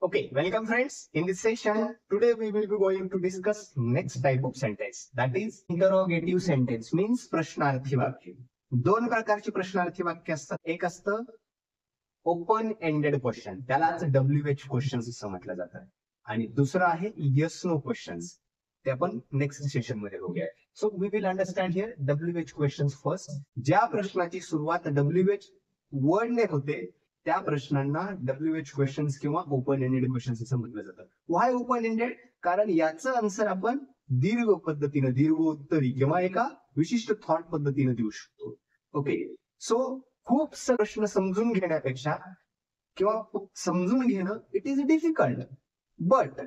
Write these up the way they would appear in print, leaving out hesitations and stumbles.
Okay, welcome friends. In this session, today we will be going to discuss next type of sentence. That is interrogative sentence means प्रश्नार्थी वाक्य. दोन प्रकारची प्रश्नार्थी वाक्य असतात. एक असतं open ended question, त्यालाच WH questions असं म्हटलं जातं. आणि दुसरं आहे येस नो क्वेश्चन्स. ते आपण नेक्स्ट सेशन मध्ये बघूया. So we will understand here WH questions first. ज्या प्रश्नाची सुरुवात WH वर्डने होते त्या प्रश्नांना WH क्वेश्चन्स किंवा ओपन एंडेड क्वेश्चन्स असं म्हटलं जातं. Why open ended? कारण याचं आन्सर आपण दीर्घ पद्धतीनं, दीर्घ उत्तरी किंवा एका विशिष्ट थॉट पद्धतीने देऊ शकतो. ओके, सो खूप प्रश्न समजून घेण्यापेक्षा किंवा समजून घेणं इट इज डिफिकल्ट. बट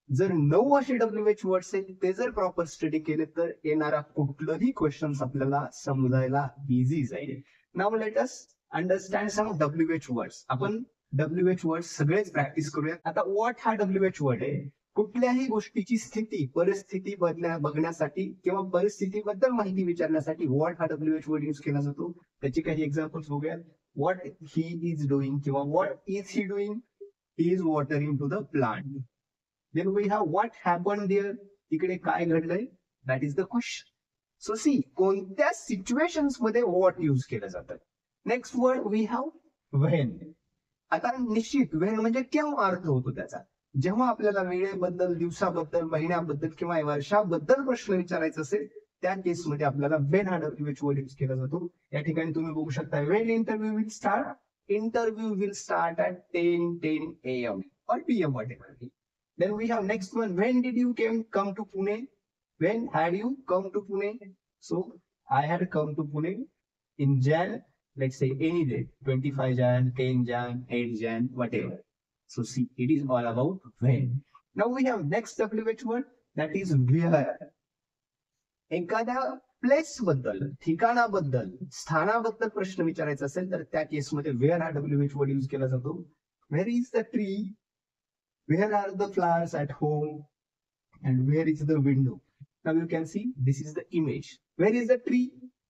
जर 9 असे WH वर्ड्स आहेत ते जर प्रॉपर स्टडी केले तर येणारा कुठलंही क्वेश्चन आपल्याला समजायला इझी जाईल. नाउ लेट अस अंडरस्टँड सम WH वर्ड्स. आपण WH वर्ड्स सगळेच प्रॅक्टिस करूया. आता व्हॉट हा WH वर्ड आहे? कुठल्याही गोष्टीची स्थिती, परिस्थिती बघण्यासाठी किंवा परिस्थितीबद्दल माहिती विचारण्यासाठी व्हॉट हा WH वर्ड यूज केला जातो. त्याची काही एक्झाम्पल्स बघूया. व्हॉट ही इज डुईंग किंवा what is he doing? He is watering to the plant. Then we have what happen there? तिकडे काय घडलंय? That is the question. So see, कोणत्या सिच्युएशन्स मध्ये व्हॉट यूज केलं जातं. Next word we have when. आता निश्चित व्हेन म्हणजे केव्हा अर्थ होतो त्याचा. जेव्हा आपल्याला वेळेबद्दल, दिवसाबद्दल, महिन्याबद्दल किंवा वर्षाबद्दल प्रश्न विचारायचा असेल त्या केसमध्ये आपल्याला व्हेन हा WH वर्ड यूज केला जातो. या ठिकाणी तुम्ही बघू शकता when interview will start. Interview will start at 10 AM or PM whatever. Then we have next one. When did you come to Pune? When had you come to Pune? So I had come to Pune in Jan. Let's say any date, 25 Jan, 10 Jan, 8 Jan, whatever. So see, it is all about when. Now we have next WH word, that is where. एखाद्या place बद्दल, ठिकाणाबद्दल, स्थानाबद्दल प्रश्न विचारायचा असेल तर त्या केसमध्ये wear हा WH word use केला जातो. Where is the tree? Where are the flowers at home? And where is the window? Now you can see this is the image. Where is the tree?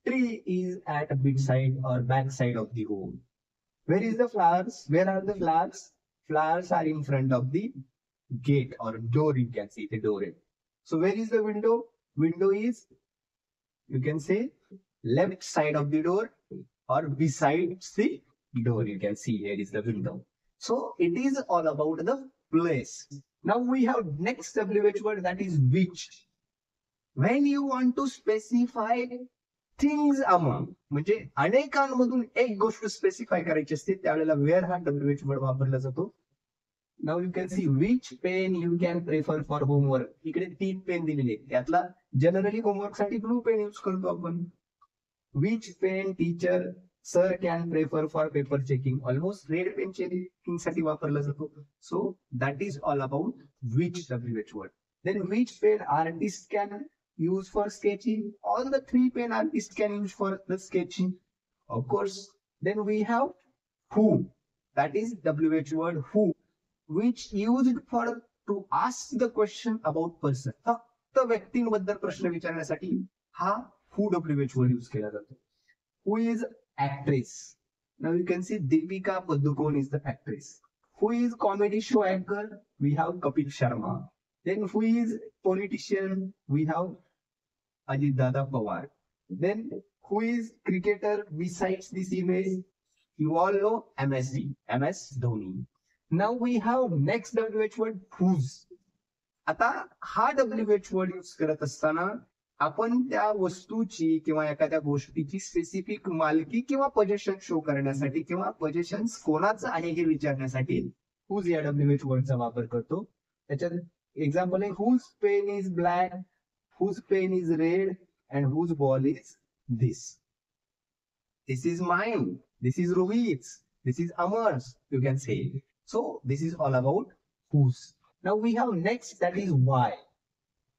Tree is at a big side or back side of the home. Where is the flowers? Where are the flowers? Flowers are in front of the gate or door. You can see the door. So where is the window? Window is, you can say, left side of the door or besides the door. You can see here is the window. So it is all about the place. Now we have next WH word, that is which. When you want to specify things among, म्हणजे अनेकांमधून एक गोष्ट specify करायची असते त्यावेळेला wear हा WH word वापरला जातो. Now you can see which pen you can prefer for homework. इकडे 3 पेन दिलेले, त्यातला जनरली होमवर्क साठी ब्लू पेन यूज करतो आपण. Which pen teacher sir can prefer for paper checking. Almost red pen checking साठी वापरला जातो. So that is all about which WH word. Then which pen artist can use for sketching. All the 3 pen artists can use for the sketching, of course. Then we have who, that is WH word who, which used for to ask the question about person. फक्त व्यक्तींबद्दल प्रश्न विचारण्यासाठी हा who WH word use केला जातो. Who is actress? Now you can see Deepika Padukone is the actress. Who is comedy show anchor? We have Kapil Sharma. Then who is politician? We have Ajit Dada Pawar. Then who is cricketer besides this image? You all know MS Dhoni. Now we have next WH word whose. आता हा WH word use करत असताना आपण त्या वस्तूची किंवा एखाद्या गोष्टीची स्पेसिफिक मालकी किंवा पोझिशन शो करण्यासाठी किंवा पोझिशन कोणाचं आहे हे विचारण्यासाठी whose या WH वर्डचा वापर करतो. त्याच्यात एक्झाम्पल आहे whose pen is black, whose pen is red, and whose ball is this. This is mine. This is Rohit's. This is Amar's. You can say. So this is all about whose. Now we have next, that is why.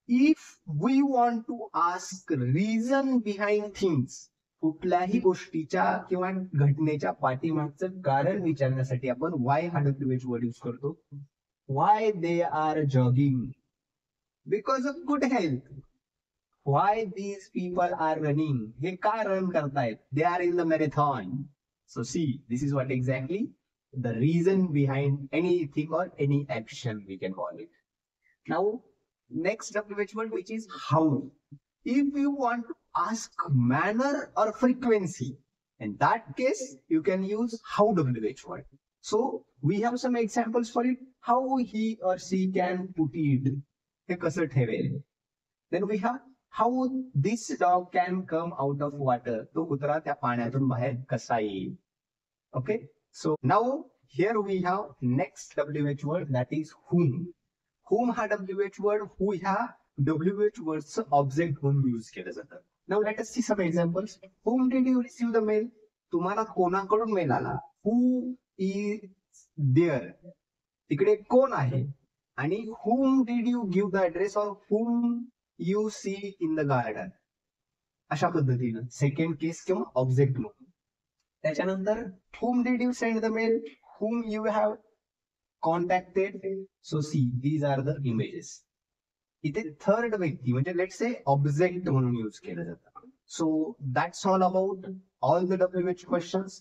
If we want to ask reason behind things, कुठल्याही गोष्टीच्या किंवा घटनेच्या पाठीमागचं कारण विचारण्यासाठी आपण why हा WH word use करतो. Why they are jogging? Because of good health. Why these people are running? हे का run करतायत? They are in the marathon. So see, this is what exactly the reason behind anything or any action, we can call it. Now, next WH word, which is how. If you want to ask manner or frequency, in that case, you can use how WH word. So we have some examples for it. How he or she can put it. हे कसं ठेवेल. Then we have how this dog can come out of water. तो कुत्रा त्या पाण्यातून बाहेर कसा येईल. Okay. So now here we have next WH word, that is whom. Whom हा WH word, who ह्या WH words ऑब्जेक्ट म्हणून यूज केलं जातं. Now let us see some examples. Whom did you receive the mail? तुम्हाला कोणाकडून mail आला? Who is there? तिकडे कोण आहे? आणि whom did you give the address or whom you see in the garden? अशा पद्धतीनं सेकंड केस किंवा ऑब्जेक्ट म्हणून. त्याच्यानंतर whom did you send the mail? Whom you have contacted? So see, these are the images. इथे third व्यक्ती म्हणजे let's say object म्हणून use केलं जातं. So that's all about all the WH questions.